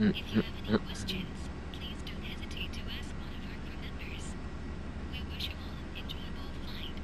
If you have any questions, please don't hesitate to ask one of our crew members. We wish you all an enjoyable flight.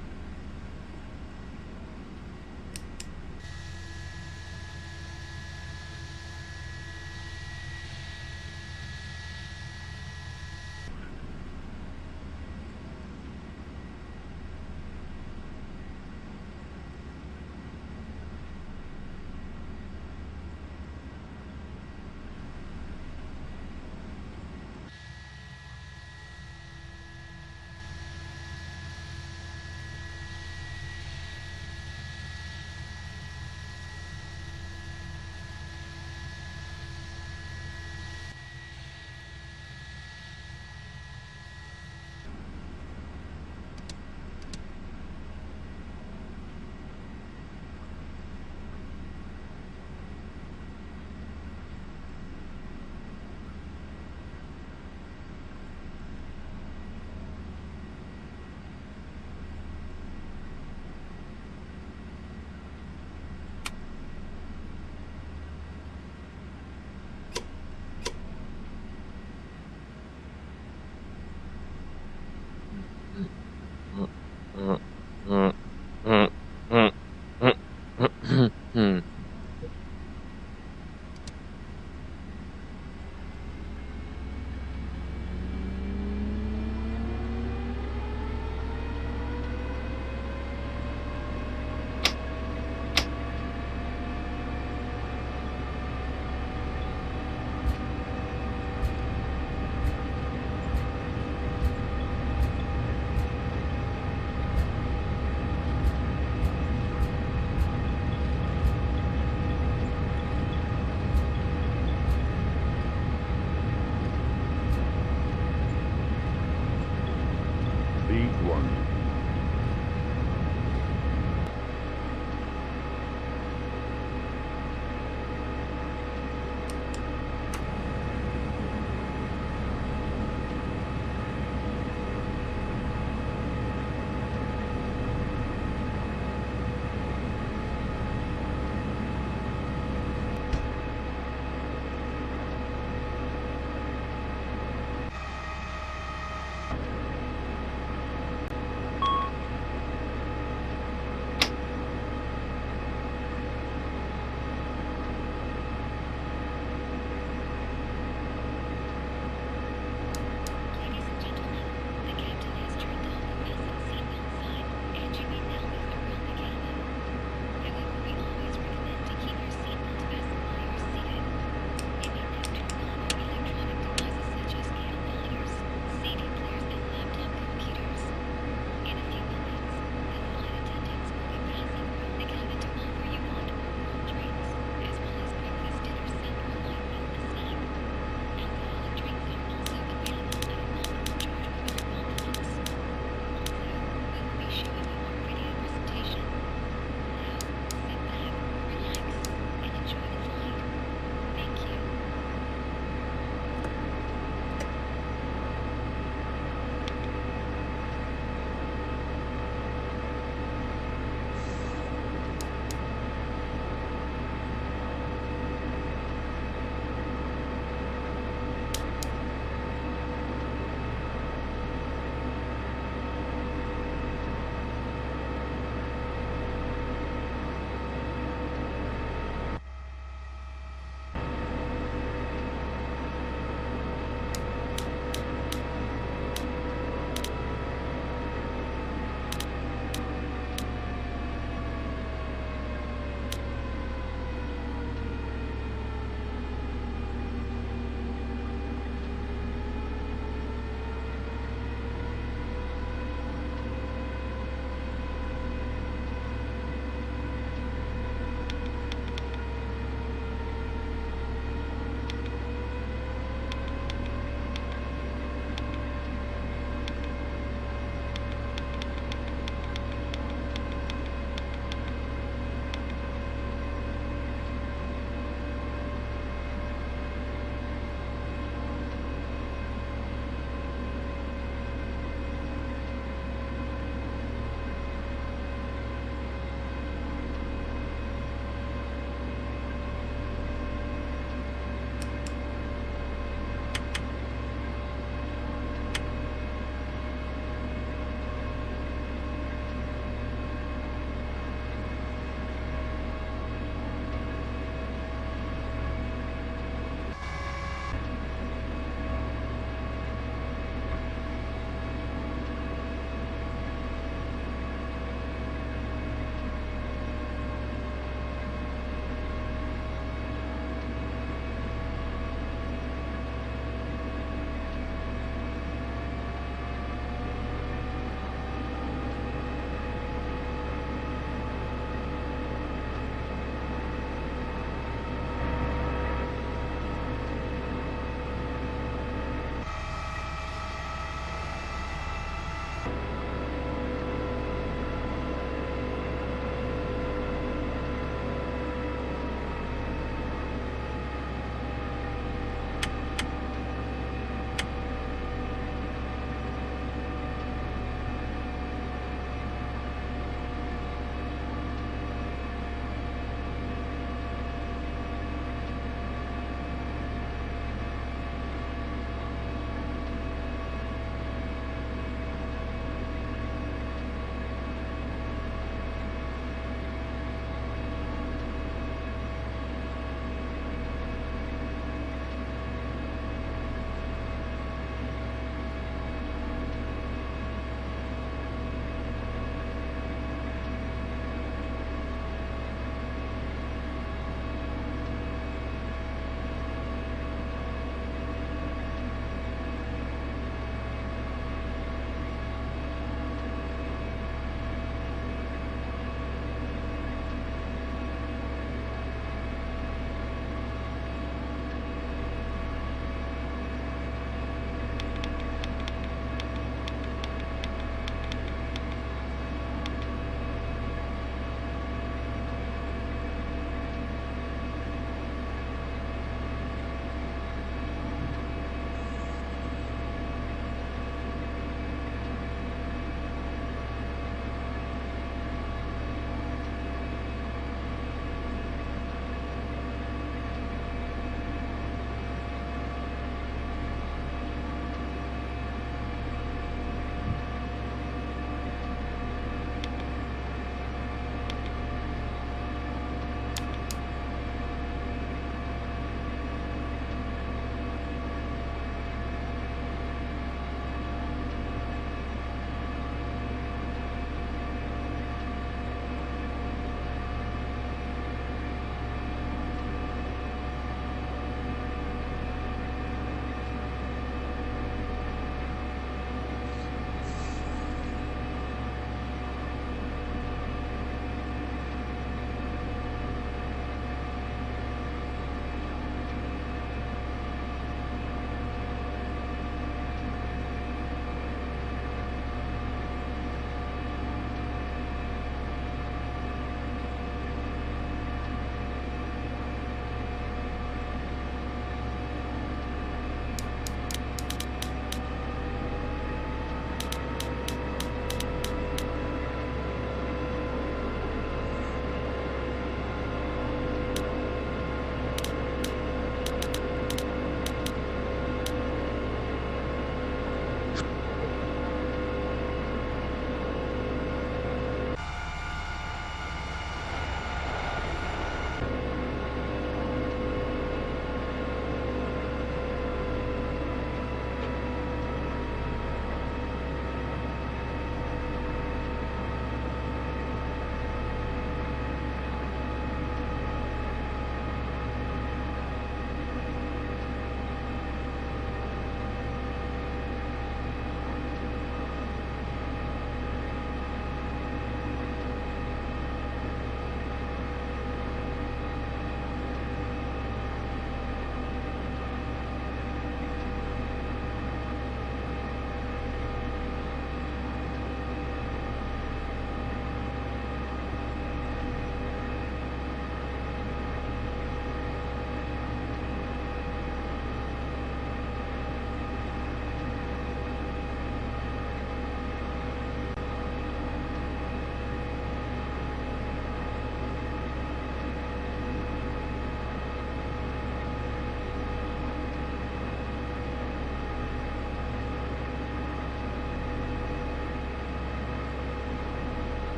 Speed 1.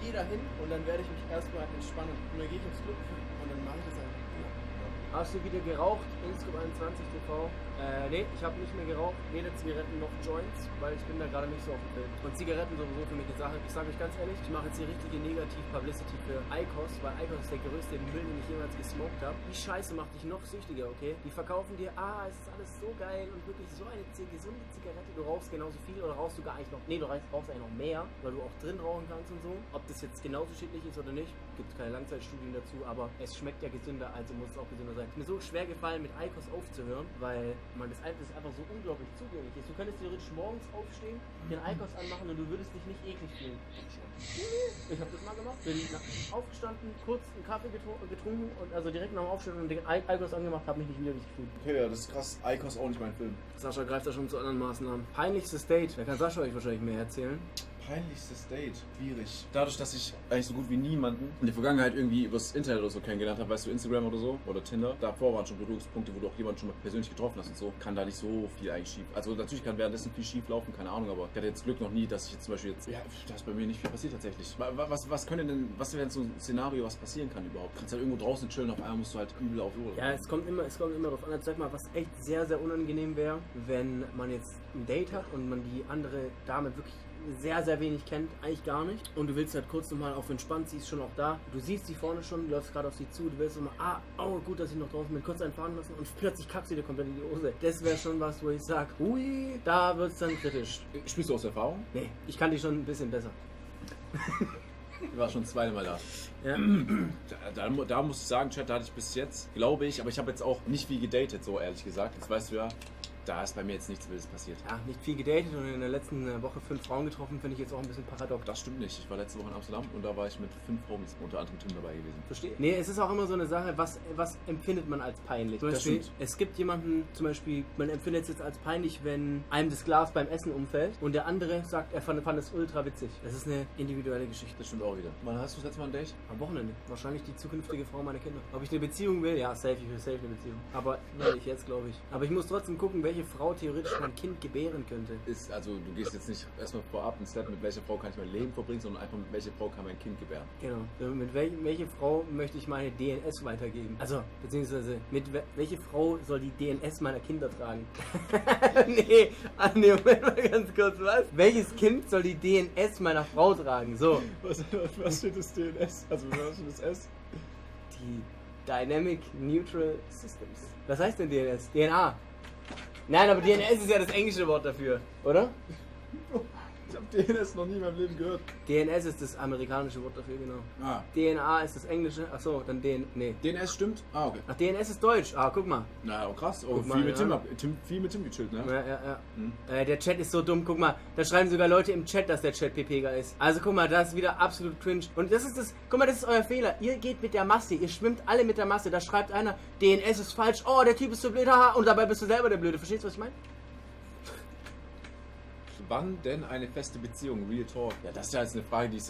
gehe da hin und dann werde ich mich erstmal entspannen. Und dann gehe ich ins Club und dann mache ich das einfach. Hast du wieder geraucht? Inscope 21 TV? Nee, ich habe nicht mehr geraucht, weder Zigaretten noch Joints, weil ich bin da gerade nicht so auf dem Film. Und Zigaretten sowieso für mich eine Sache. Ich sage euch ganz ehrlich, ich mache jetzt hier richtige Negativ-Publicity für IQOS, weil IQOS ist der größte Müll, den ich jemals gesmoked habe. Die Scheiße macht dich noch süchtiger, okay? Die verkaufen dir, es ist alles so geil und wirklich so eine gesunde Zigarette. Du rauchst genauso viel oder rauchst du gar eigentlich noch, nee, du rauchst eigentlich noch mehr, weil du auch drin rauchen kannst und so. Ob das jetzt genauso schädlich ist oder nicht, gibt es keine Langzeitstudien dazu, aber es schmeckt ja gesünder, also muss es auch gesünder sein. Es ist mir so schwer gefallen, mit IQOS aufzuhören, weil man das einfach so unglaublich zugänglich ist. Du könntest theoretisch morgens aufstehen, den IQOS anmachen und du würdest dich nicht eklig fühlen. Ich habe das mal gemacht. Bin aufgestanden, kurz einen Kaffee getrunken und also direkt nach dem Aufstehen und den IQOS angemacht, habe mich nicht widerlich gefühlt. Okay, ja, das ist krass. IQOS auch nicht mein Film. Sascha greift da schon zu anderen Maßnahmen. Peinlichstes Date. Da kann Sascha euch wahrscheinlich mehr erzählen. Peinlichstes Date. Schwierig. Dadurch, dass ich eigentlich so gut wie niemanden in der Vergangenheit irgendwie übers Internet oder so kennengelernt habe, weißt du, Instagram oder so, oder Tinder, davor waren schon Berührungspunkte, wo du auch jemanden schon mal persönlich getroffen hast und so, kann da nicht so viel eigentlich schief. Also natürlich kann währenddessen viel schief laufen, keine Ahnung, aber ich hatte jetzt Glück noch nie, dass ich jetzt zum Beispiel jetzt, ja, da ist bei mir nicht viel passiert tatsächlich. Was wäre denn so ein Szenario, was passieren kann überhaupt? Du kannst halt irgendwo draußen chillen, auf einmal musst du halt übel auf Uhr. Ja, es kommt immer drauf an. Sag mal, was echt sehr, sehr unangenehm wäre, wenn man jetzt ein Date hat und man die andere Dame wirklich sehr, sehr wenig kennt, eigentlich gar nicht. Und du willst halt kurz nochmal auf entspannt, sie ist schon auch da. Du siehst sie vorne schon, du läufst gerade auf sie zu, du willst nochmal, gut, dass ich noch draußen bin, kurz einfahren lassen und plötzlich kackst du dir komplett in die Hose. Das wäre schon was, wo ich sag, ui, da wird's dann kritisch. Spielst du aus Erfahrung? Nee, ich kann die schon ein bisschen besser. Ich war schon zweimal da. Ja. Da muss ich sagen, Chat, da hatte ich bis jetzt, glaube ich, aber ich habe jetzt auch nicht viel gedatet, so ehrlich gesagt. Jetzt weißt du ja, da ist bei mir jetzt nichts Wildes passiert. Ja, nicht viel gedatet und in der letzten Woche 5 Frauen getroffen, finde ich jetzt auch ein bisschen paradox. Das stimmt nicht. Ich war letzte Woche in Amsterdam und da war ich mit 5 Homies, unter anderem Tim, dabei gewesen. Verstehe. Nee, es ist auch immer so eine Sache, was empfindet man als peinlich? Zum Beispiel, es gibt jemanden, zum Beispiel, man empfindet es jetzt als peinlich, wenn einem das Glas beim Essen umfällt und der andere sagt, er fand es ultra witzig. Das ist eine individuelle Geschichte. Das stimmt auch wieder. Wann hast du das letzte Mal ein Date? Am Wochenende. Wahrscheinlich die zukünftige Frau meiner Kinder. Ob ich eine Beziehung will? Ja, safe, ich will safe eine Beziehung. Aber nicht jetzt, glaube ich. Aber ich muss trotzdem gucken, welche Frau theoretisch mein Kind gebären könnte. Also du gehst jetzt nicht erstmal vorab ein Step, mit welcher Frau kann ich mein Leben verbringen, sondern einfach mit welcher Frau kann mein Kind gebären. Genau. Mit welche Frau möchte ich meine DNS weitergeben? Also, beziehungsweise, welche Frau soll die DNS meiner Kinder tragen? nee, Moment mal ganz kurz, was? Welches Kind soll die DNS meiner Frau tragen? So. Was steht das DNS? Also was steht das S? Die Dynamic Neutral Systems. Was heißt denn DNS? DNA. Nein, aber DNS ist ja das englische Wort dafür, oder? Ich habe DNS noch nie in meinem Leben gehört. DNS ist das amerikanische Wort dafür, genau. DNA ist das englische. Achso, dann nee. DNS stimmt? Okay. Ach, DNS ist Deutsch. Guck mal. Na, krass. Viel mit Tim gechillt, ne? Ja. Der Chat ist so dumm. Guck mal, da schreiben sogar Leute im Chat, dass der Chat PPG ist. Also guck mal, das ist wieder absolut cringe. Und das ist guck mal, das ist euer Fehler. Ihr geht mit der Masse, ihr schwimmt alle mit der Masse. Da schreibt einer, DNS ist falsch. Oh, der Typ ist so blöd, haha. Und dabei bist du selber der Blöde. Verstehst du, was ich meine? Wann denn eine feste Beziehung? Real Talk. Ja, das ist ja jetzt eine Frage, das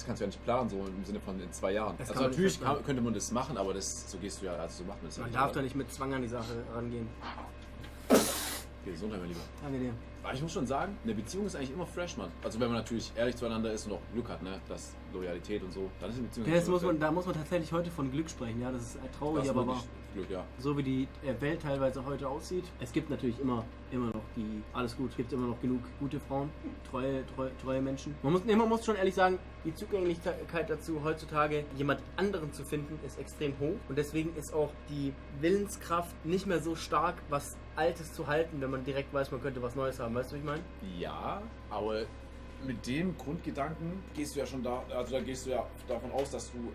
kannst du ja nicht planen, so im Sinne von in 2 Jahren. Also natürlich könnte man das machen, aber so gehst du ja, also so macht man das. Man darf da nicht mit Zwang an die Sache rangehen. Okay, Gesundheit, mein Lieber. Danke dir. Aber ich muss schon sagen, eine Beziehung ist eigentlich immer fresh, man. Also wenn man natürlich ehrlich zueinander ist und auch Glück hat, ne, das Loyalität und so, dann ist eine Beziehung. Da muss man tatsächlich heute von Glück sprechen, ja, das ist traurig, aber wahr. Glück, ja. So wie die Welt teilweise heute aussieht. Es gibt natürlich immer noch alles gut. Es gibt immer noch genug gute Frauen, treue Menschen. Man muss schon ehrlich sagen, die Zugänglichkeit dazu, heutzutage jemand anderen zu finden, ist extrem hoch. Und deswegen ist auch die Willenskraft nicht mehr so stark, was Altes zu halten, wenn man direkt weiß, man könnte was Neues haben. Weißt du, was ich meine? Ja, aber mit dem Grundgedanken gehst du ja schon gehst du ja davon aus, dass du,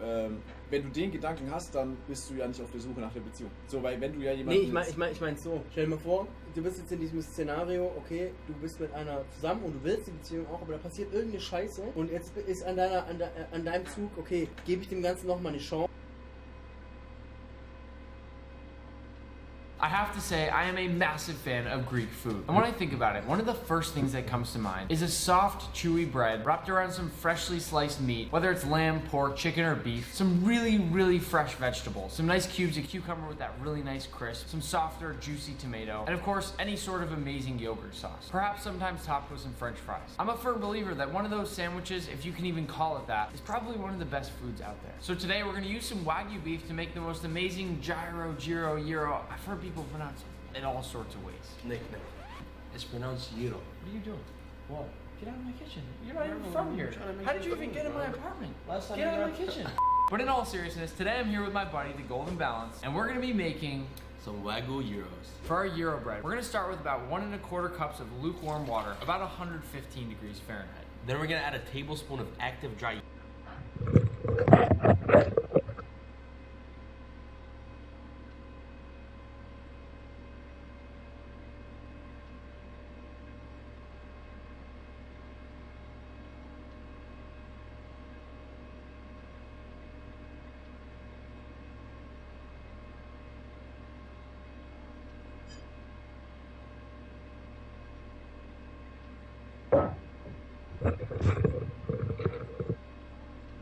wenn du den Gedanken hast, dann bist du ja nicht auf der Suche nach der Beziehung. So, weil wenn du ja jemanden... Nee, ich meine so. Stell dir mal vor, du bist jetzt in diesem Szenario, okay, du bist mit einer zusammen und du willst die Beziehung auch, aber da passiert irgendeine Scheiße und jetzt ist an deinem Zug, okay, gebe ich dem Ganzen nochmal eine Chance. I have to say, I am a massive fan of Greek food. And when I think about it, one of the first things that comes to mind is a soft, chewy bread wrapped around some freshly sliced meat, whether it's lamb, pork, chicken, or beef, some really, really fresh vegetables, some nice cubes of cucumber with that really nice crisp, some softer, juicy tomato, and of course, any sort of amazing yogurt sauce. Perhaps sometimes topped with some French fries. I'm a firm believer that one of those sandwiches, if you can even call it that, is probably one of the best foods out there. So today we're gonna use some Wagyu beef to make the most amazing gyro, gyro. I've heard people pronounce it in all sorts of ways. Nick. It's pronounced gyro. What are you doing? What? Get out of my kitchen. You're not even from here. How did you even get in my apartment? Last time Get out of my kitchen. But in all seriousness, today I'm here with my buddy, the Golden Balance, and we're gonna be making Some Wagyu gyros. for our gyro bread. We're gonna start with about 1 1/4 cups of lukewarm water, about 115 degrees Fahrenheit. Then we're gonna add a tablespoon of active dry.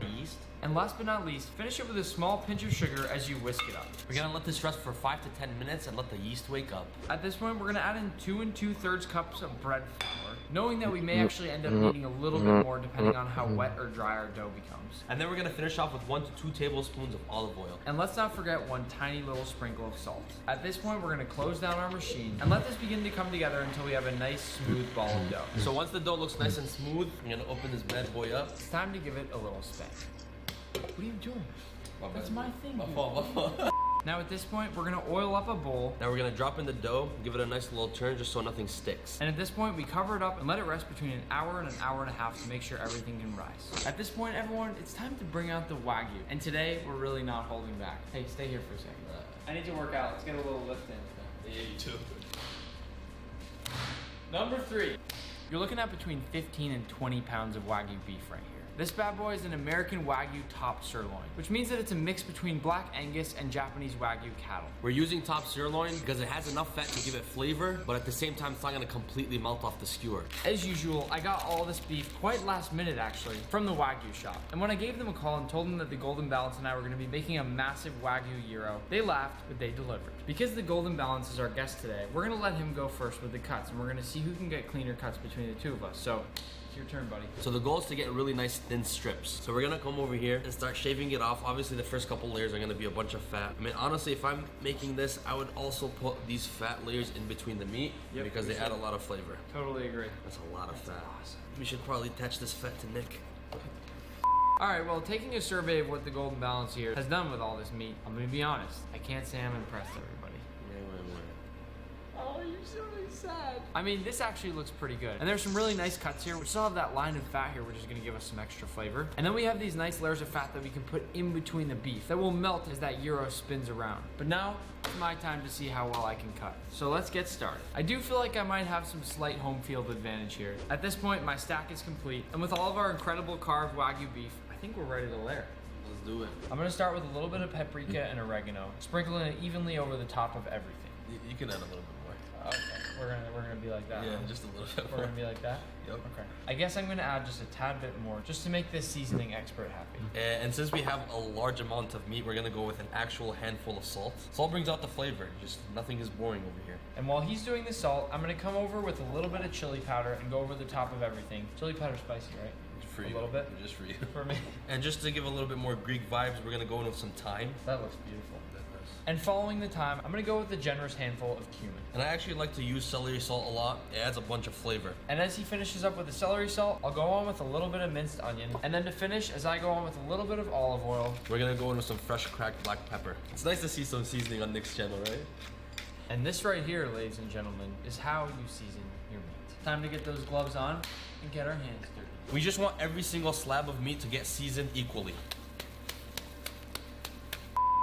Yeast. And last but not least, finish it with a small pinch of sugar as you whisk it up. We're gonna let this rest for 5 to 10 minutes and let the yeast wake up. At this point, we're gonna add in 2 2/3 cups of bread flour, knowing that we may actually end up needing a little bit more depending on how wet or dry our dough becomes. And then we're gonna finish off with 1 to 2 tablespoons of olive oil. And let's not forget one tiny little sprinkle of salt. At this point, we're gonna close down our machine and let this begin to come together until we have a nice smooth ball of dough. So once the dough looks nice and smooth, I'm gonna open this bad boy up. It's time to give it a little spin. What are you doing? That's my thing, My dude. fault. Now at this point, we're gonna oil up a bowl. Now we're gonna drop in the dough, give it a nice little turn just so nothing sticks. And at this point, we cover it up and let it rest between an hour and an hour and a half to make sure everything can rise. At this point, everyone, it's time to bring out the Wagyu. And today, we're really not holding back. Hey, stay here for a second. I need to work out. Let's get a little lift in. Yeah, you too. Number 3. You're looking at between 15 and 20 pounds of Wagyu beef right here. This bad boy is an American Wagyu top sirloin, which means that it's a mix between Black Angus and Japanese Wagyu cattle. We're using top sirloin because it has enough fat to give it flavor, but at the same time, it's not gonna completely melt off the skewer. As usual, I got all this beef quite last minute actually from the Wagyu shop. And when I gave them a call and told them that the Golden Balance and I were gonna be making a massive Wagyu gyro, they laughed, but they delivered. Because the Golden Balance is our guest today, we're gonna let him go first with the cuts, and we're gonna see who can get cleaner cuts between the two of us. So, it's your turn, buddy. So the goal is to get really nice thin strips. So we're gonna come over here and start shaving it off. Obviously the first couple layers are gonna be a bunch of fat. I mean, honestly, if I'm making this, I would also put these fat layers in between the meat because they add a lot of flavor. Totally agree. That's a lot of fat. Awesome. We should probably attach this fat to Nick. Alright, well, taking a survey of what the Golden Balance here has done with all this meat, I'm gonna be honest, I can't say I'm impressed, everybody. Oh, you're so sad. I mean, this actually looks pretty good. And there's some really nice cuts here. We still have that line of fat here, which is gonna give us some extra flavor. And then we have these nice layers of fat that we can put in between the beef that will melt as that gyro spins around. But now, it's my time to see how well I can cut. So let's get started. I do feel like I might have some slight home field advantage here. At this point, my stack is complete. And with all of our incredible carved Wagyu beef, I think we're ready to layer. Let's do it. I'm gonna start with a little bit of paprika and oregano, sprinkling it evenly over the top of everything. You can add a little bit more. Okay, we're gonna be like that. Yeah, huh? just a little bit We're more. gonna be like that? Yep. Okay. I guess I'm gonna add just a tad bit more, just to make this seasoning expert happy. And since we have a large amount of meat, we're gonna go with an actual handful of salt. Salt brings out the flavor. Just nothing is boring over here. And while he's doing the salt, I'm gonna come over with a little bit of chili powder and go over the top of everything. Chili powder's spicy, right? For A you. little bit? Just for you. For me. And just to give a little bit more Greek vibes, we're gonna go in with some thyme. That looks beautiful. And following the thyme, I'm gonna go with a generous handful of cumin. And I actually like to use celery salt a lot. It adds a bunch of flavor. And as he finishes up with the celery salt, I'll go on with a little bit of minced onion. And then to finish, as I go on with a little bit of olive oil. We're gonna go in with some fresh cracked black pepper. It's nice to see some seasoning on Nick's channel, right? And this right here, ladies and gentlemen, is how you season your meat. Time to get those gloves on and get our hands dirty. We just want every single slab of meat to get seasoned equally.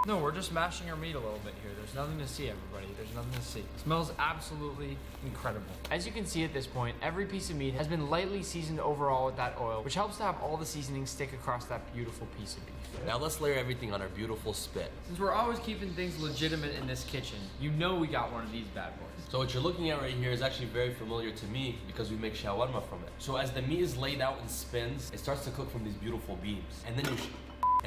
No, we're just mashing our meat a little bit here. There's nothing to see, everybody. There's nothing to see. It smells absolutely incredible. As you can see at this point, every piece of meat has been lightly seasoned overall with that oil, which helps to have all the seasoning stick across that beautiful piece of beef. Now let's layer everything on our beautiful spit. Since we're always keeping things legitimate in this kitchen, you know we got one of these bad boys. So what you're looking at right here is actually very familiar to me because we make shawarma from it. So as the meat is laid out in spins, it starts to cook from these beautiful beams. And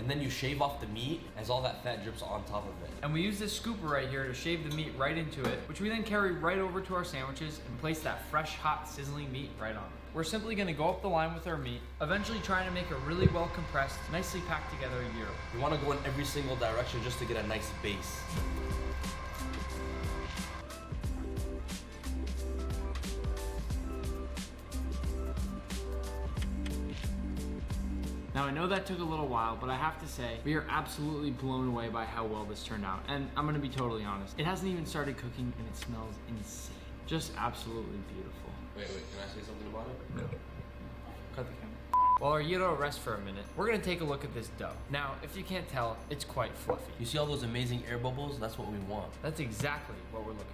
then you shave off the meat as all that fat drips on top of it. And we use this scooper right here to shave the meat right into it, which we then carry right over to our sandwiches and place that fresh, hot, sizzling meat right on. We're simply gonna go up the line with our meat, eventually trying to make a really well compressed, nicely packed together gyro. You wanna go in every single direction just to get a nice base. Now I know that took a little while, but I have to say, we are absolutely blown away by how well this turned out. And I'm gonna be totally honest, it hasn't even started cooking and it smells insane. Just absolutely beautiful. Wait, can I say something about it? No. Cut the camera. While our gyro rests for a minute, we're gonna take a look at this dough. Now, if you can't tell, it's quite fluffy. You see all those amazing air bubbles? That's what we want. That's exactly what we're looking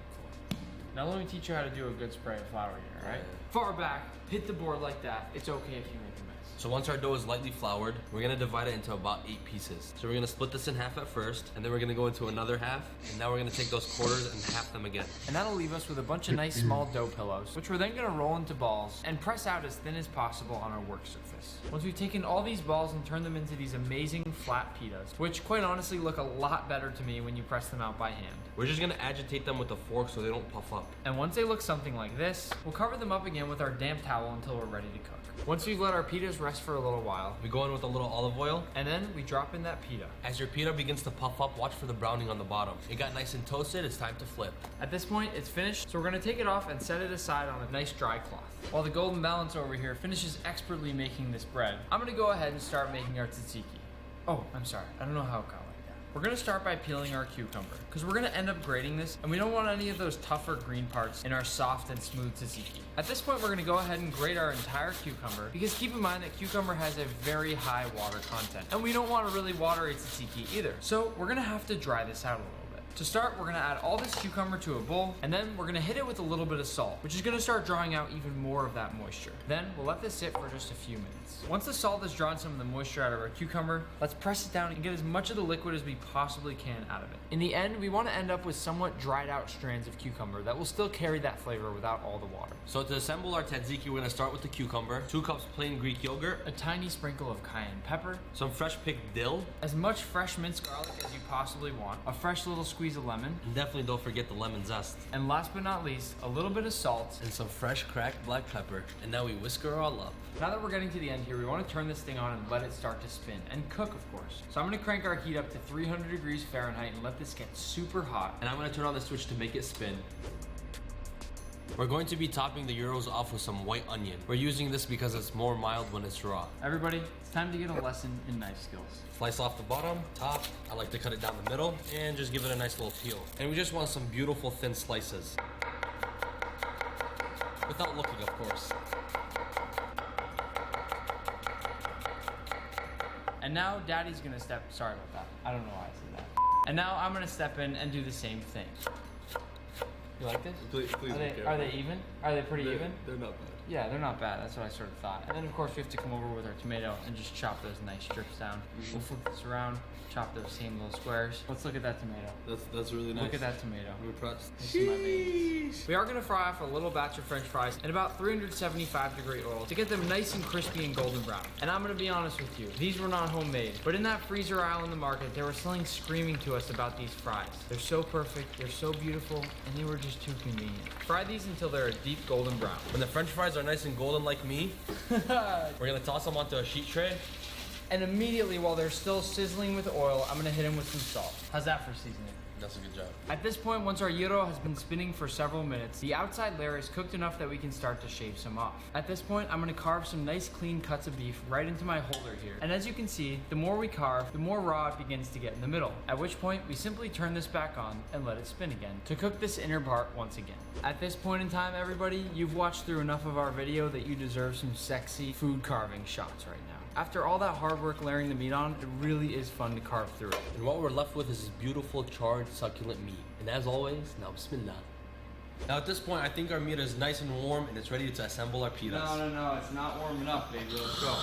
for. Now let me teach you how to do a good spray of flour here, alright? Yeah. Far back, hit the board like that. It's okay if you make a mess. So once our dough is lightly floured, we're gonna divide it into about 8 pieces. So we're gonna split this in half at first, and then we're gonna go into another half, and now we're gonna take those quarters and half them again. And that'll leave us with a bunch of nice small dough pillows, which we're then gonna roll into balls and press out as thin as possible on our work surface. Once we've taken all these balls and turned them into these amazing flat pitas, which quite honestly look a lot better to me when you press them out by hand. We're just gonna agitate them with a fork so they don't puff up. And once they look something like this, we'll cover them up again with our damp towel until we're ready to cook. Once we've let our pitas rest for a little while, We go in with a little olive oil. and then we drop in that pita. As your pita begins to puff up, watch for the browning on the bottom. It got nice and toasted, it's time to flip. At this point, it's finished, so we're gonna take it off and set it aside on a nice dry cloth. While the golden balance over here finishes expertly making this bread, I'm gonna go ahead and start making our tzatziki. Oh, I'm sorry, I don't know how it got like that. We're gonna start by peeling our cucumber, because we're gonna end up grating this, and we don't want any of those tougher green parts in our soft and smooth tzatziki. At this point, we're gonna go ahead and grate our entire cucumber, because keep in mind that cucumber has a very high water content, and we don't want a really watery tzatziki either. So we're gonna have to dry this out a little bit. To start, we're gonna add all this cucumber to a bowl, and then we're gonna hit it with a little bit of salt, which is gonna start drawing out even more of that moisture. Then we'll let this sit for just a few minutes. Once the salt has drawn some of the moisture out of our cucumber, let's press it down and get as much of the liquid as we possibly can out of it. In the end, we wanna end up with somewhat dried out strands of cucumber that will still carry that flavor without all the water. So to assemble our tzatziki, we're gonna start with the cucumber, 2 cups plain Greek yogurt, A tiny sprinkle of cayenne pepper, some fresh picked dill, as much fresh minced garlic as you possibly want, a fresh little squeeze of lemon, and definitely don't forget the lemon zest, and last but not least, a little bit of salt. and some fresh cracked black pepper. And now we whisk her all up. Now that we're getting to the end here, we want to turn this thing on and let it start to spin and cook, of course. So I'm going to crank our heat up to 300 degrees Fahrenheit and let this get super hot. And I'm gonna turn on the switch to make it spin. We're going to be topping the gyros off with some white onion. We're using this because it's more mild when it's raw. Everybody, it's time to get a lesson in knife skills. Slice off the bottom, top. I like to cut it down the middle and just give it a nice little peel. And we just want some beautiful thin slices. Without looking, of course. And now Daddy's gonna sorry about that. I don't know why I said that. And now I'm gonna step in and do the same thing. You like this? Please Are they even? Are they pretty even? They're not bad. Yeah, they're not bad. That's what I sort of thought. And then, of course, we have to come over with our tomato and just chop those nice strips down. We'll flip this around, chop those same little squares. Let's look at that tomato. That's really nice. Look at that tomato. I'm impressed. This is my veins. We are going to fry off a little batch of french fries in about 375-degree oil to get them nice and crispy and golden brown. And I'm going to be honest with you, these were not homemade. But in that freezer aisle in the market, they were selling screaming to us about these fries. They're so perfect, they're so beautiful, and they were just too convenient. Fry these until they're a deep golden brown. When the french fries are nice and golden like me, we're gonna toss them onto a sheet tray. And immediately, while they're still sizzling with oil, I'm gonna hit them with some salt. How's that for seasoning? That's a good job. At this point, once our gyro has been spinning for several minutes, the outside layer is cooked enough that we can start to shave some off. At this point, I'm gonna carve some nice clean cuts of beef right into my holder here. And as you can see, the more we carve, the more raw it begins to get in the middle. At which point, we simply turn this back on and let it spin again to cook this inner part once again. At this point in time, everybody, you've watched through enough of our video that you deserve some sexy food carving shots right now. After all that hard work layering the meat on, it really is fun to carve through it. And what we're left with is this beautiful charred succulent meat. And as always, now bismillah. Now at this point, I think our meat is nice and warm and it's ready to assemble our pitas. No, it's not warm enough, baby. Let's go.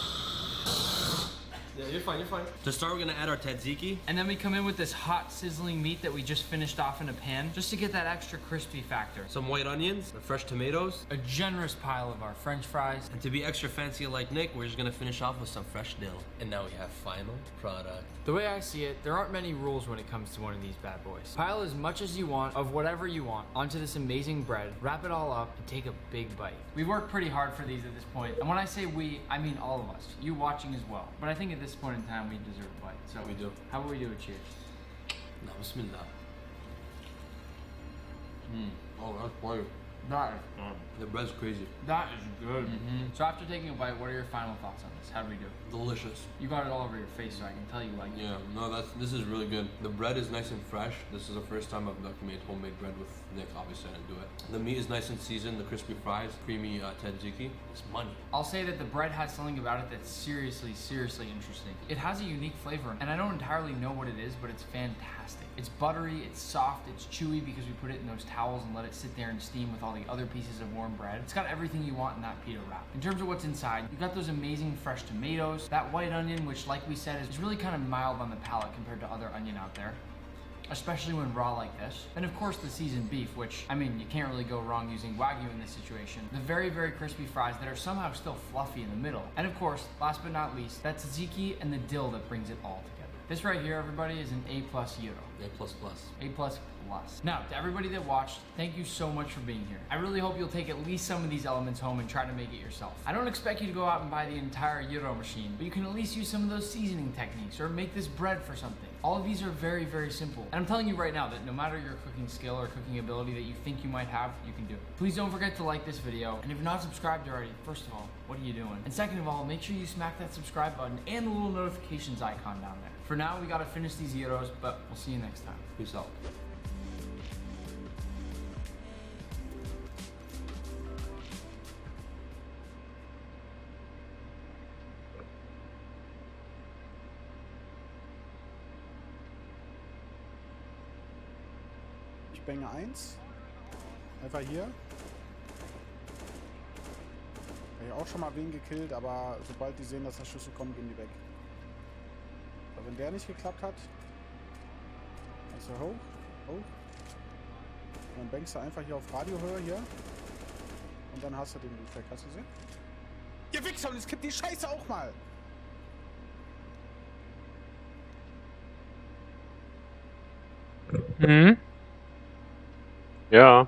Yeah, you're fine. To start, we're gonna add our tzatziki. And then we come in with this hot, sizzling meat that we just finished off in a pan, just to get that extra crispy factor. Some white onions, the fresh tomatoes, A generous pile of our French fries. and to be extra fancy like Nick, we're just gonna finish off with some fresh dill. And now we have final product. The way I see it, there aren't many rules when it comes to one of these bad boys. Pile as much as you want of whatever you want onto this amazing bread, wrap it all up, and take a big bite. We worked pretty hard for these at this point, and when I say we, I mean all of us, you watching as well. But I think at this point in time, we deserve a bite. So We do. How about we do a cheers? Now bismillah. Oh, that's fire. That is good. The bread's crazy. That is good. So after taking a bite, what are your final thoughts on this? How do we do? Delicious. You got it all over your face, so I can tell you like it. Yeah, no, this is really good. The bread is nice and fresh. This is the first time I've made homemade bread with Nick. Obviously, I didn't do it. The meat is nice and seasoned. The crispy fries, creamy tzatziki. It's money. I'll say that the bread has something about it that's seriously interesting. It has a unique flavor, and I don't entirely know what it is, but it's fantastic. It's buttery, it's soft, it's chewy because we put it in those towels and let it sit there and steam with all the other pieces of warm bread. It's got everything you want in that pita wrap. In terms of what's inside, you got those amazing fresh tomatoes, that white onion, which like we said is really kind of mild on the palate compared to other onion out there, especially when raw like this. And of course the seasoned beef, which, I mean, you can't really go wrong using Wagyu in this situation. The very crispy fries that are somehow still fluffy in the middle. And of course, last but not least, that tzatziki and the dill that brings it all together. This right here, everybody, is an A+ gyro. A++. A++. Now, to everybody that watched, thank you so much for being here. I really hope you'll take at least some of these elements home and try to make it yourself. I don't expect you to go out and buy the entire gyro machine, but you can at least use some of those seasoning techniques or make this bread for something. All of these are very simple. And I'm telling you right now that no matter your cooking skill or cooking ability that you think you might have, you can do it. Please don't forget to like this video. And if you're not subscribed already, first of all, what are you doing? And second of all, make sure you smack that subscribe button and the little notifications icon down there. For now, we gotta finish these gyros, but we'll see you next time. Peace out. Ich bänge 1. Einfach hier. Habe ich auch schon mal wen gekillt, aber sobald die sehen, dass der Schlüssel kommt, gehen die weg. Aber wenn der nicht geklappt hat, also hoch. Dann bängst du einfach hier auf Radiohöhe hier. Und dann hast du den Loot weg. Hast du gesehen? Ihr Wichser, und es kippt die Scheiße auch mal! Mhm. Ja.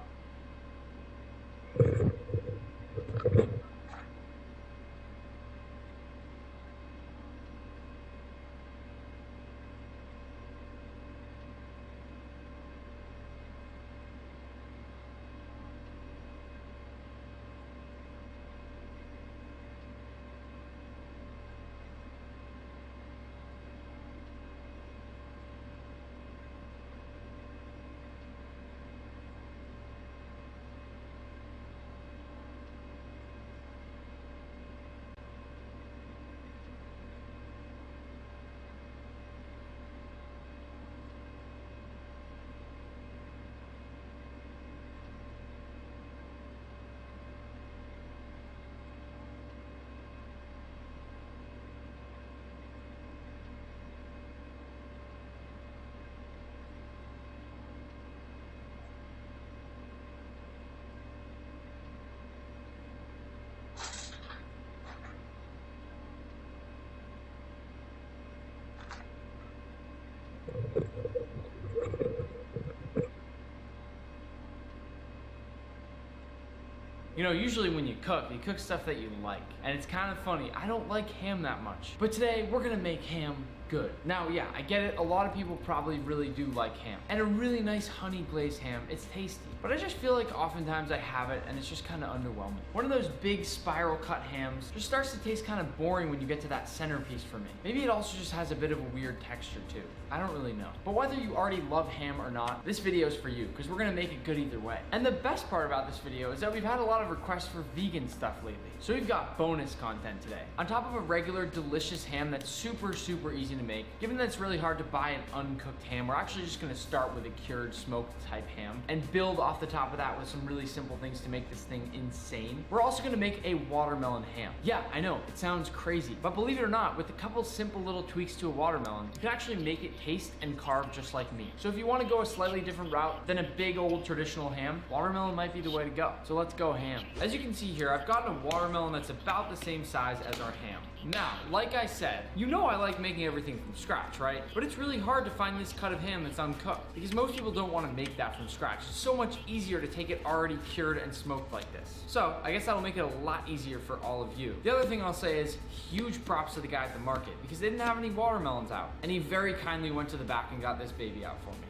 You know, usually when you cook stuff that you like. And it's kind of funny, I don't like ham that much. But today, we're gonna make ham good. Now, yeah, I get it. A lot of people probably really do like ham. And a really nice honey glazed ham, it's tasty. But I just feel like oftentimes I have it and it's just kind of underwhelming. One of those big spiral cut hams just starts to taste kind of boring when you get to that centerpiece for me. Maybe it also just has a bit of a weird texture too. I don't really know. But whether you already love ham or not, this video is for you because we're gonna make it good either way. And the best part about this video is that we've had a lot of requests for vegan stuff lately. So we've got bonus content today. On top of a regular delicious ham that's super easy to make, given that it's really hard to buy an uncooked ham, we're actually just gonna start with a cured smoked type ham and build off the top of that with some really simple things to make this thing insane. We're also gonna make a watermelon ham. Yeah, I know, it sounds crazy, but believe it or not, with a couple simple little tweaks to a watermelon, you can actually make it taste and carve just like me. So if you wanna go a slightly different route than a big old traditional ham, watermelon might be the way to go. So let's go ham. As you can see here, I've gotten a watermelon that's about the same size as our ham. Now, like I said, you know I like making everything from scratch, right? But it's really hard to find this cut of ham that's uncooked because most people don't want to make that from scratch. It's so much easier to take it already cured and smoked like this. So I guess that'll make it a lot easier for all of you. The other thing I'll say is huge props to the guy at the market because they didn't have any watermelons out and he very kindly went to the back and got this baby out for me.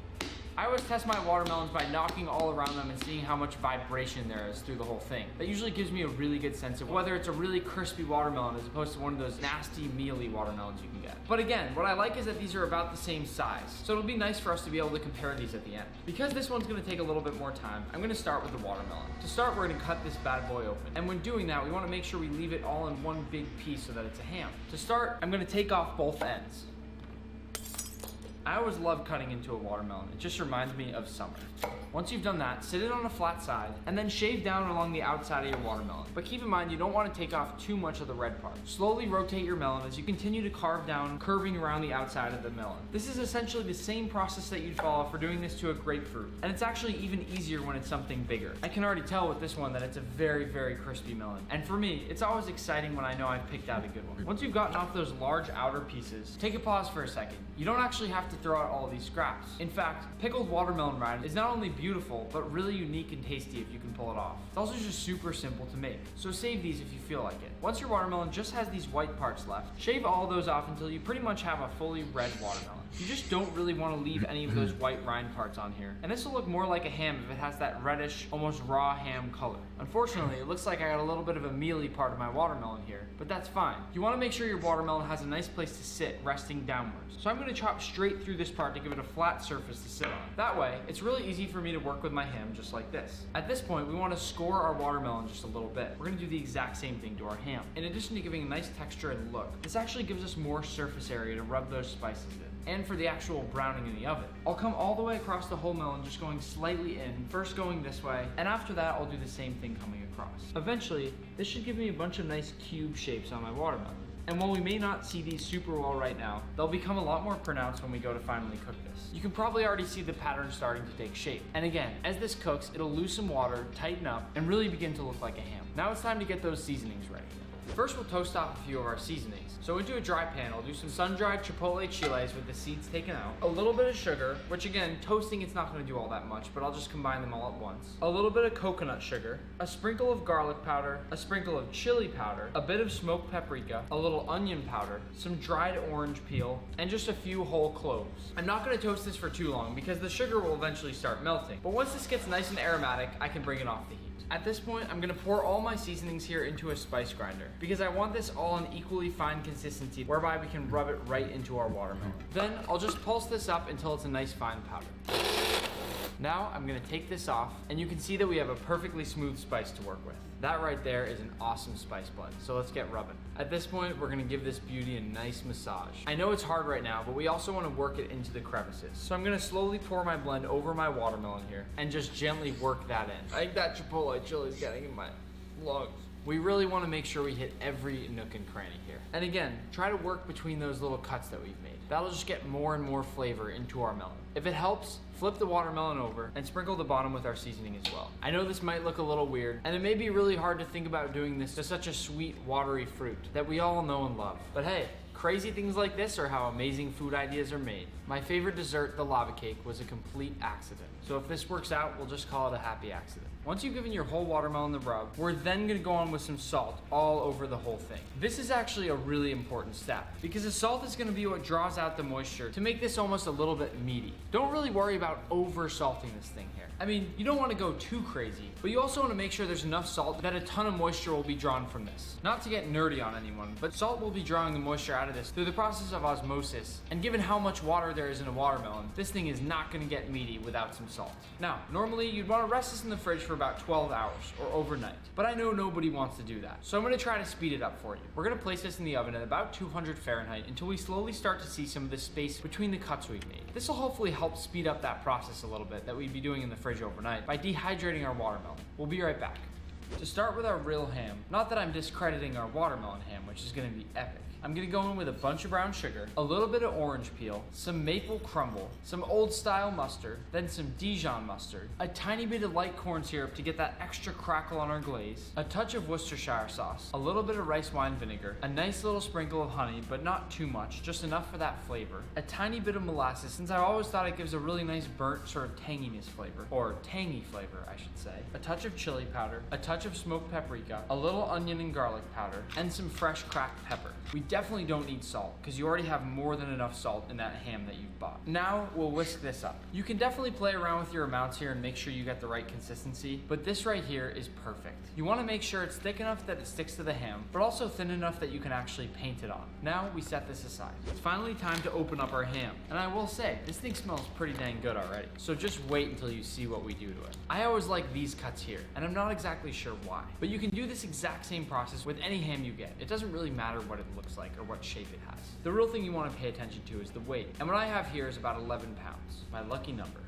I always test my watermelons by knocking all around them and seeing how much vibration there is through the whole thing. That usually gives me a really good sense of whether it's a really crispy watermelon as opposed to one of those nasty, mealy watermelons you can get. But again, what I like is that these are about the same size, so it'll be nice for us to be able to compare these at the end. Because this one's gonna take a little bit more time, I'm gonna start with the watermelon. To start, we're gonna cut this bad boy open. And when doing that, we wanna make sure we leave it all in one big piece so that it's a ham. To start, I'm gonna take off both ends. I always love cutting into a watermelon. It just reminds me of summer. Once you've done that, sit it on a flat side and then shave down along the outside of your watermelon. But keep in mind, you don't want to take off too much of the red part. Slowly rotate your melon as you continue to carve down, curving around the outside of the melon. This is essentially the same process that you'd follow for doing this to a grapefruit. And it's actually even easier when it's something bigger. I can already tell with this one that it's a very crispy melon. And for me, it's always exciting when I know I've picked out a good one. Once you've gotten off those large outer pieces, take a pause for a second. You don't actually have to throw out all of these scraps. In fact, pickled watermelon rind is not only beautiful, but really unique and tasty if you can pull it off. It's also just super simple to make, so save these if you feel like it. Once your watermelon just has these white parts left, shave all those off until you pretty much have a fully red watermelon. You just don't really want to leave any of those white rind parts on here. And this will look more like a ham if it has that reddish, almost raw ham color. Unfortunately, it looks like I got a little bit of a mealy part of my watermelon here, but that's fine. You want to make sure your watermelon has a nice place to sit, resting downwards. So I'm going to chop straight through this part to give it a flat surface to sit on. That way, it's really easy for me to work with my ham just like this. At this point, we want to score our watermelon just a little bit. We're going to do the exact same thing to our ham. In addition to giving a nice texture and look, this actually gives us more surface area to rub those spices in. And for the actual browning in the oven. I'll come all the way across the whole melon, just going slightly in, first going this way, and after that I'll do the same thing coming across. Eventually, this should give me a bunch of nice cube shapes on my watermelon. And while we may not see these super well right now, they'll become a lot more pronounced when we go to finally cook this. You can probably already see the pattern starting to take shape. And again, as this cooks, it'll lose some water, tighten up, and really begin to look like a ham. Now it's time to get those seasonings ready. First, we'll toast off a few of our seasonings. So into a dry pan, I'll do some sun-dried chipotle chiles with the seeds taken out, a little bit of sugar, which again, toasting it's not going to do all that much, but I'll just combine them all at once, a little bit of coconut sugar, a sprinkle of garlic powder, a sprinkle of chili powder, a bit of smoked paprika, a little onion powder, some dried orange peel, and just a few whole cloves. I'm not going to toast this for too long because the sugar will eventually start melting, but once this gets nice and aromatic, I can bring it off the heat. At this point, I'm gonna pour all my seasonings here into a spice grinder because I want this all in equally fine consistency whereby we can rub it right into our watermelon. Then I'll just pulse this up until it's a nice fine powder. Now I'm gonna take this off and you can see that we have a perfectly smooth spice to work with. That right there is an awesome spice blend, so let's get rubbing. At this point, we're gonna give this beauty a nice massage. I know it's hard right now, but we also wanna work it into the crevices. So I'm gonna slowly pour my blend over my watermelon here and just gently work that in. I think that chipotle chili is getting in my lungs. We really wanna make sure we hit every nook and cranny here. And again, try to work between those little cuts that we've made. That'll just get more and more flavor into our melon. If it helps, flip the watermelon over and sprinkle the bottom with our seasoning as well. I know this might look a little weird, and it may be really hard to think about doing this to such a sweet, watery fruit that we all know and love. But hey, crazy things like this are how amazing food ideas are made. My favorite dessert, the lava cake, was a complete accident. So if this works out, we'll just call it a happy accident. Once you've given your whole watermelon the rub, we're then gonna go on with some salt all over the whole thing. This is actually a really important step because the salt is gonna be what draws out the moisture to make this almost a little bit meaty. Don't really worry about over salting this thing here. I mean, you don't wanna go too crazy, but you also wanna make sure there's enough salt that a ton of moisture will be drawn from this. Not to get nerdy on anyone, but salt will be drawing the moisture out of this through the process of osmosis, and given how much water there is in a watermelon, this thing is not gonna get meaty without some salt. Now, normally you'd wanna rest this in the fridge for about 12 hours or overnight, but I know nobody wants to do that, so I'm gonna try to speed it up for you. We're gonna place this in the oven at about 200 Fahrenheit until we slowly start to see some of the space between the cuts we've made. This will hopefully help speed up that process a little bit that we'd be doing in the fridge overnight by dehydrating our watermelon. We'll be right back. To start with our real ham, not that I'm discrediting our watermelon ham, which is gonna be epic. I'm gonna go in with a bunch of brown sugar, a little bit of orange peel, some maple crumble, some old style mustard, then some Dijon mustard, a tiny bit of light corn syrup to get that extra crackle on our glaze, a touch of Worcestershire sauce, a little bit of rice wine vinegar, a nice little sprinkle of honey, but not too much, just enough for that flavor, a tiny bit of molasses, since I always thought it gives a really nice burnt sort of tanginess flavor, or tangy flavor, I should say, a touch of chili powder, a touch of smoked paprika, a little onion and garlic powder, and some fresh cracked pepper. We definitely don't need salt because you already have more than enough salt in that ham that you've bought. Now we'll whisk this up. You can definitely play around with your amounts here and make sure you get the right consistency, but this right here is perfect. You want to make sure it's thick enough that it sticks to the ham, but also thin enough that you can actually paint it on. Now we set this aside. It's finally time to open up our ham, and I will say, this thing smells pretty dang good already, so just wait until you see what we do to it. I always like these cuts here, and I'm not exactly sure why, but you can do this exact same process with any ham you get. It doesn't really matter what it looks like or what shape it has. The real thing you want to pay attention to is the weight, and what I have here is about 11 pounds, my lucky number.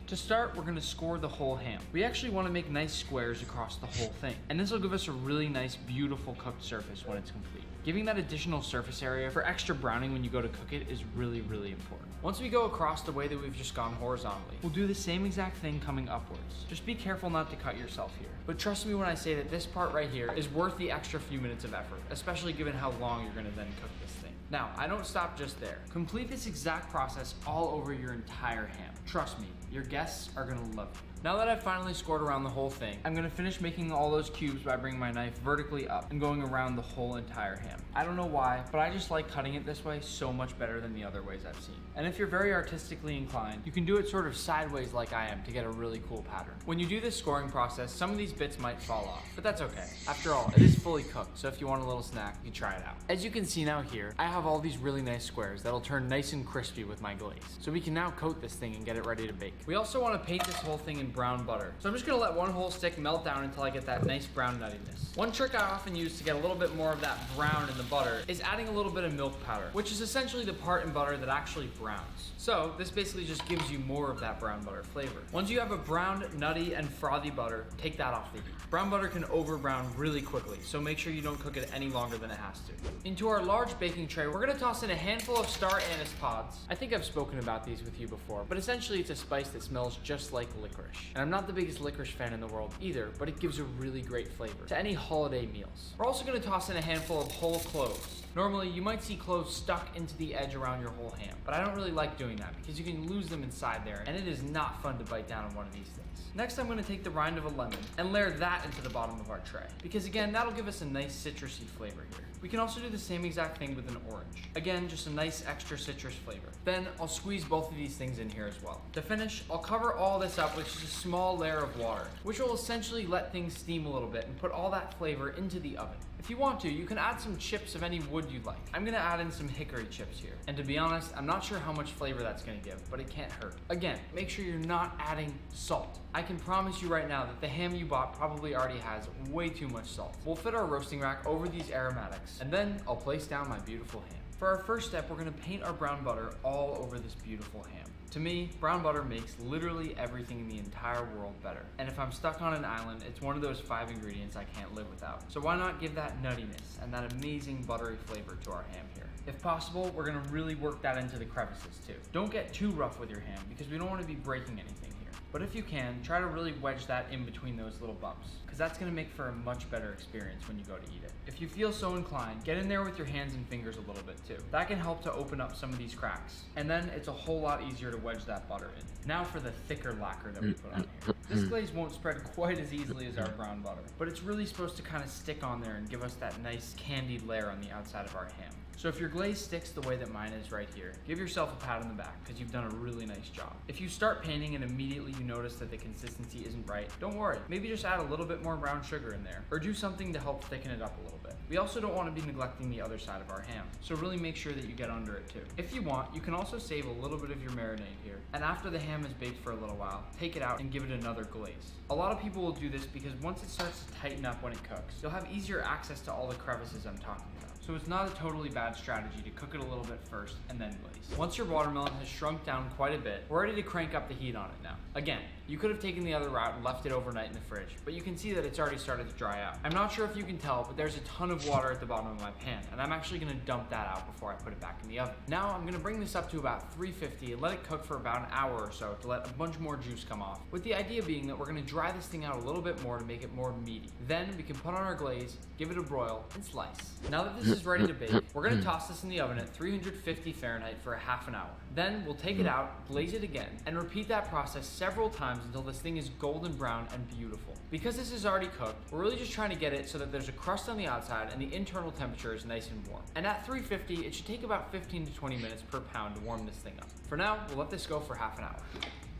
To start, we're gonna score the whole ham. We actually wanna make nice squares across the whole thing, and this will give us a really nice, beautiful cooked surface when it's complete. Giving that additional surface area for extra browning when you go to cook it is really, really important. Once we go across the way that we've just gone horizontally, we'll do the same exact thing coming upwards. Just be careful not to cut yourself here. But trust me when I say that this part right here is worth the extra few minutes of effort, especially given how long you're gonna then cook this thing. Now, I don't stop just there. Complete this exact process all over your entire ham. Trust me, your guests are gonna love you. Now that I've finally scored around the whole thing, I'm gonna finish making all those cubes by bringing my knife vertically up and going around the whole entire ham. I don't know why, but I just like cutting it this way so much better than the other ways I've seen. And if you're very artistically inclined, you can do it sort of sideways like I am to get a really cool pattern. When you do this scoring process, some of these bits might fall off, but that's okay. After all, it is fully cooked, so if you want a little snack, you can try it out. As you can see now here, I have all these really nice squares that'll turn nice and crispy with my glaze. So we can now coat this thing and get it ready to bake. We also want to paint this whole thing in brown butter. So I'm just gonna let one whole stick melt down until I get that nice brown nuttiness. One trick I often use to get a little bit more of that brown in the butter is adding a little bit of milk powder, which is essentially the part in butter that actually browns. So this basically just gives you more of that brown butter flavor. Once you have a brown, nutty, and frothy butter, take that off the heat. Brown butter can over brown really quickly, so make sure you don't cook it any longer than it has to. Into our large baking tray, we're gonna toss in a handful of star anise pods. I think I've spoken about these with you before, but essentially it's a spice that smells just like licorice. And I'm not the biggest licorice fan in the world either, but it gives a really great flavor to any holiday meals. We're also gonna toss in a handful of whole cloves. Normally, you might see cloves stuck into the edge around your whole ham, but I don't really like doing that because you can lose them inside there, and it is not fun to bite down on one of these things. Next, I'm going to take the rind of a lemon and layer that into the bottom of our tray, because again, that'll give us a nice citrusy flavor here. We can also do the same exact thing with an orange. Again, just a nice extra citrus flavor. Then, I'll squeeze both of these things in here as well. To finish, I'll cover all this up with just a small layer of water, which will essentially let things steam a little bit and put all that flavor into the oven. If you want to, you can add some chips of any wood you like. I'm gonna add in some hickory chips here. And to be honest, I'm not sure how much flavor that's gonna give, but it can't hurt. Again, make sure you're not adding salt. I can promise you right now that the ham you bought probably already has way too much salt. We'll fit our roasting rack over these aromatics, and then I'll place down my beautiful ham. For our first step, we're gonna paint our brown butter all over this beautiful ham. To me, brown butter makes literally everything in the entire world better. And if I'm stuck on an island, it's one of those 5 ingredients I can't live without. So why not give that nuttiness and that amazing buttery flavor to our ham here? If possible, we're gonna really work that into the crevices too. Don't get too rough with your ham because we don't wanna be breaking anything here. But if you can, try to really wedge that in between those little bumps, because that's going to make for a much better experience when you go to eat it. If you feel so inclined, get in there with your hands and fingers a little bit too. That can help to open up some of these cracks, and then it's a whole lot easier to wedge that butter in. Now for the thicker lacquer that we put on here. This glaze won't spread quite as easily as our brown butter, but it's really supposed to kind of stick on there and give us that nice candied layer on the outside of our ham. So if your glaze sticks the way that mine is right here, give yourself a pat on the back because you've done a really nice job. If you start painting and immediately you notice that the consistency isn't right, don't worry. Maybe just add a little bit more brown sugar in there, or do something to help thicken it up a little bit. We also don't want to be neglecting the other side of our ham, so really make sure that you get under it too. If you want, you can also save a little bit of your marinade here, and after the ham is baked for a little while, take it out and give it another glaze. A lot of people will do this because once it starts to tighten up when it cooks, you'll have easier access to all the crevices I'm talking about. So it's not a totally bad strategy to cook it a little bit first and then glaze. Once your watermelon has shrunk down quite a bit, we're ready to crank up the heat on it now. Again, you could have taken the other route and left it overnight in the fridge, but you can see that it's already started to dry out. I'm not sure if you can tell, but there's a ton of water at the bottom of my pan, and I'm actually gonna dump that out before I put it back in the oven. Now I'm gonna bring this up to about 350 and let it cook for about an hour or so to let a bunch more juice come off, with the idea being that we're gonna dry this thing out a little bit more to make it more meaty. Then we can put on our glaze, give it a broil, and slice. Now that this is ready to bake, we're gonna toss this in the oven at 350 Fahrenheit for a half an hour. Then we'll take it out, glaze it again, and repeat that process several times until this thing is golden brown and beautiful. Because this is already cooked, we're really just trying to get it so that there's a crust on the outside and the internal temperature is nice and warm. And at 350, it should take about 15 to 20 minutes per pound to warm this thing up. For now, we'll let this go for half an hour.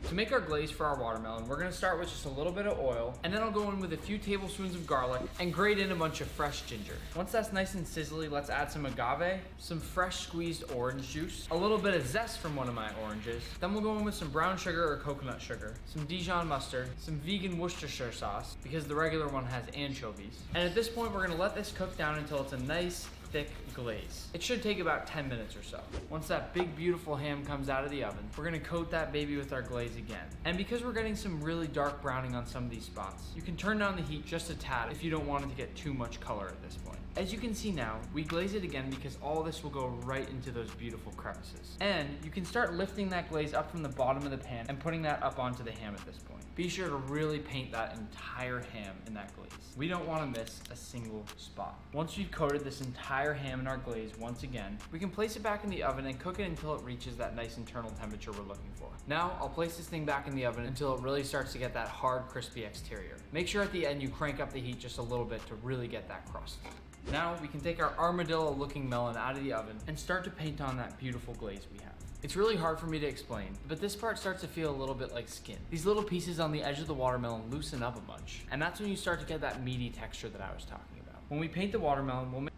To make our glaze for our watermelon, we're gonna start with just a little bit of oil, and then I'll go in with a few tablespoons of garlic and grate in a bunch of fresh ginger. Once that's nice and sizzly, let's add some agave, some fresh squeezed orange juice, a little bit of zest from one of my oranges. Then we'll go in with some brown sugar or coconut sugar, some Dijon mustard, some vegan Worcestershire sauce, because the regular one has anchovies. And at this point, we're gonna let this cook down until it's a nice, thick glaze. It should take about 10 minutes or so. Once that big beautiful ham comes out of the oven, we're gonna coat that baby with our glaze again. And because we're getting some really dark browning on some of these spots, you can turn down the heat just a tad if you don't want it to get too much color at this point. As you can see now, we glaze it again because all this will go right into those beautiful crevices. And you can start lifting that glaze up from the bottom of the pan and putting that up onto the ham at this point. Be sure to really paint that entire ham in that glaze. We don't want to miss a single spot. Once we've coated this entire ham in our glaze once again, we can place it back in the oven and cook it until it reaches that nice internal temperature we're looking for. Now, I'll place this thing back in the oven until it really starts to get that hard, crispy exterior. Make sure at the end you crank up the heat just a little bit to really get that crust. Now, we can take our armadillo-looking melon out of the oven and start to paint on that beautiful glaze we have. It's really hard for me to explain, but this part starts to feel a little bit like skin. These little pieces on the edge of the watermelon loosen up a bunch, and that's when you start to get that meaty texture that I was talking about. When we paint the watermelon, we'll make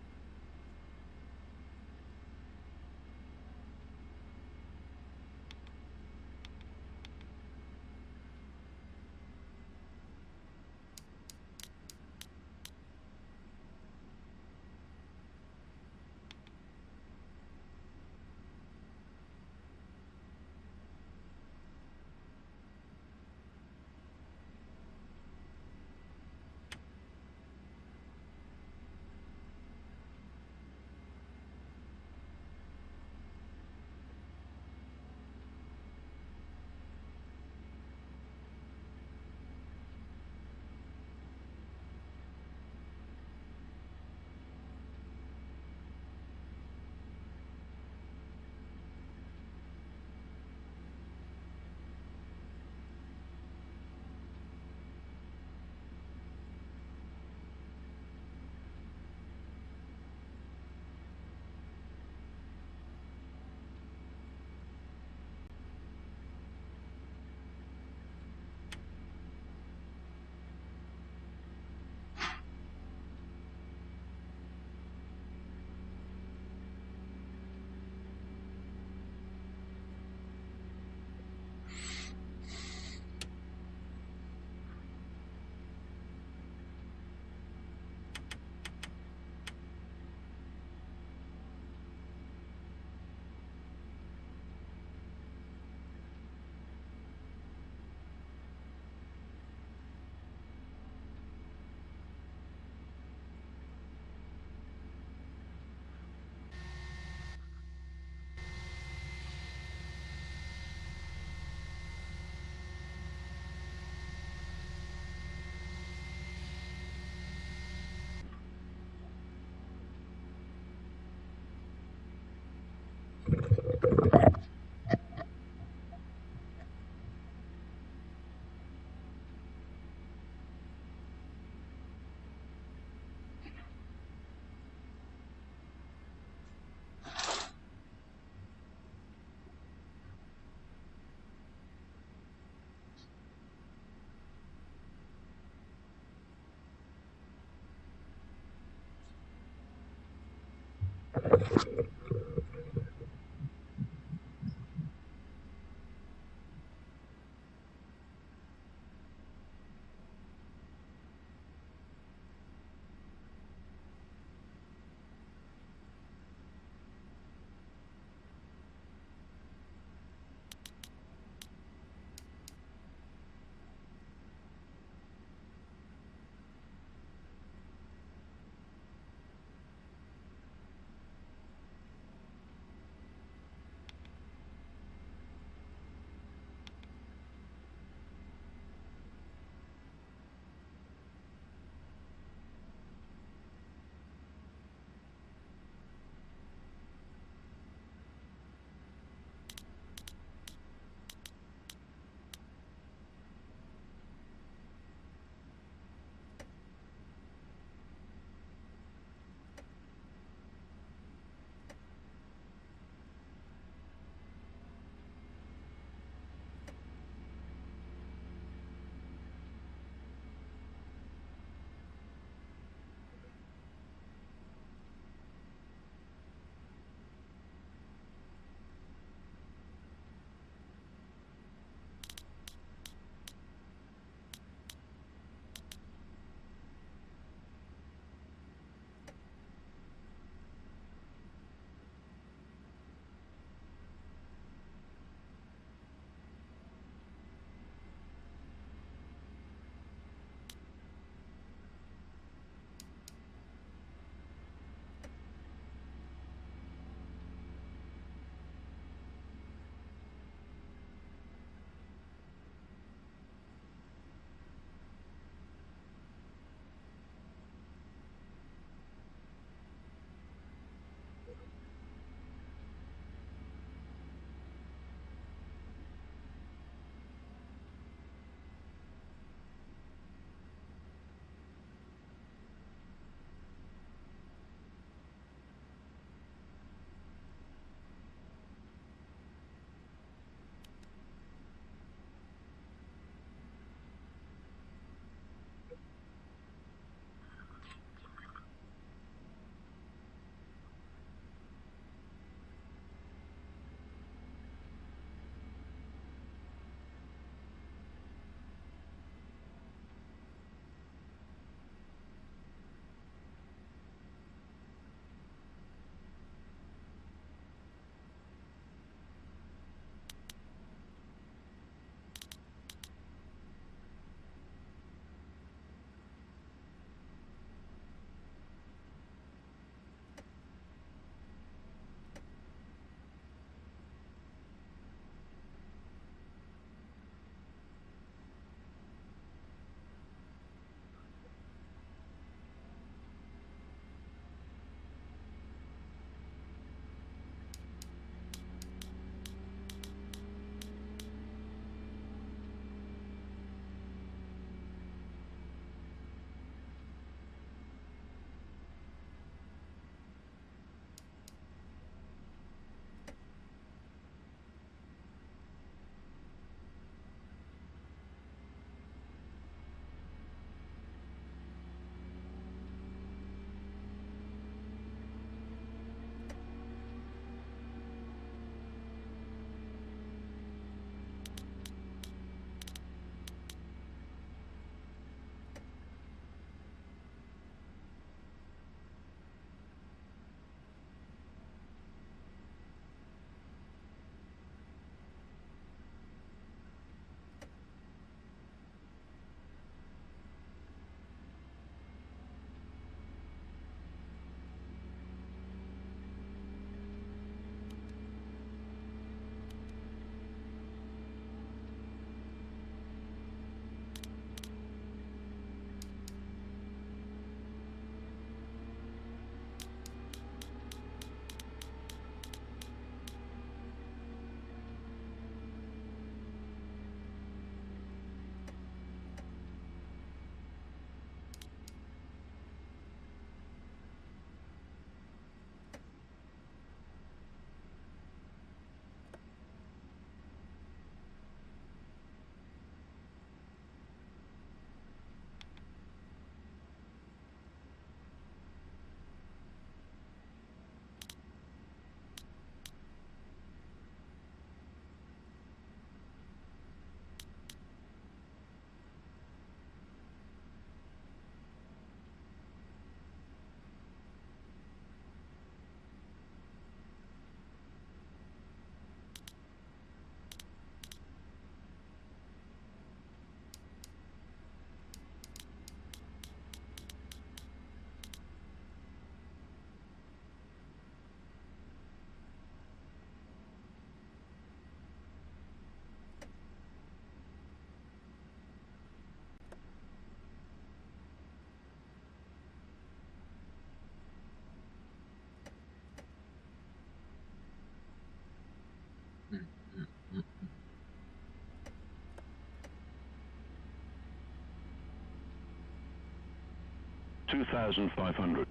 2,500.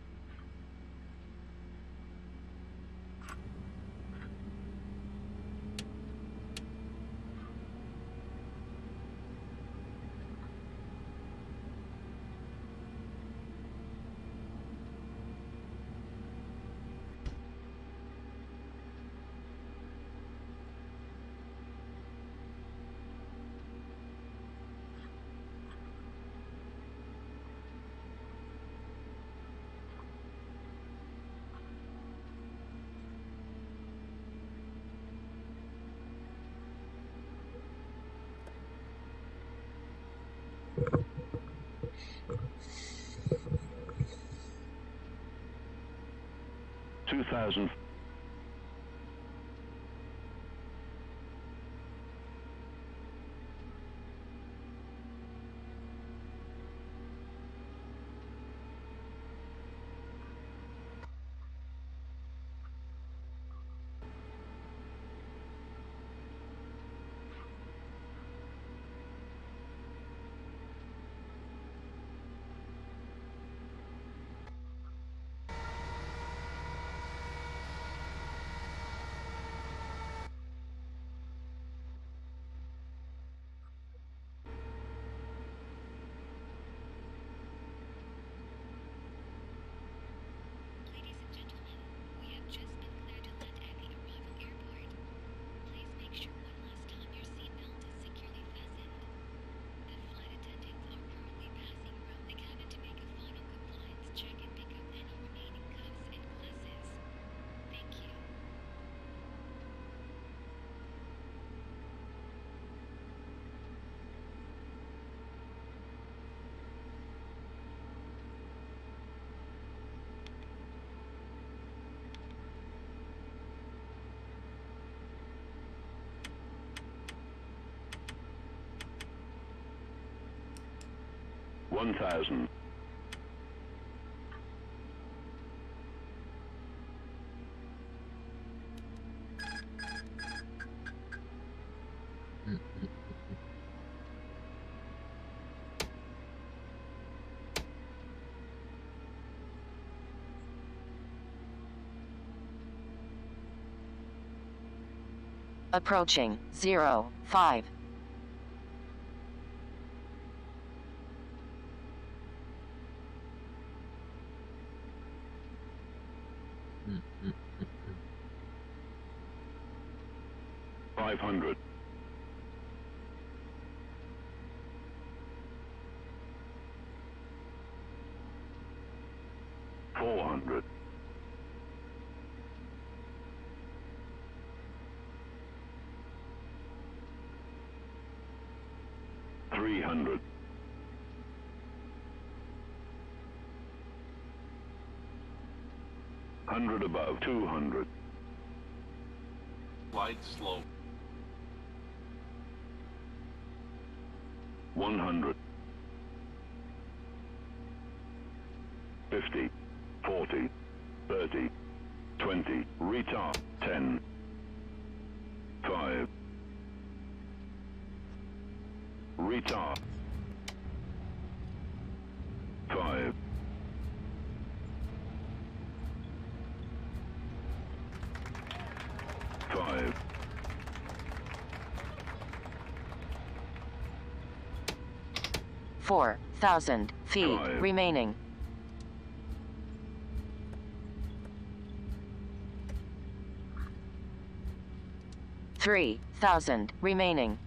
Two thousand. Ladies and gentlemen, we have just been cleared to land at the arrival airport. Please make sure one last time your seatbelt is securely fastened. The flight attendants are currently passing around the cabin to make a final compliance check and pick up any remaining cuffs and glasses. Thank you. One thousand. Approaching 05. Five hundred. 400. 300. 100 above. 200. Light slope. 100. 50. 40. 30. 20. Retard. 10. 5. Retard. 5. 5. 4,000 feet Five. remaining. 3,000 remaining.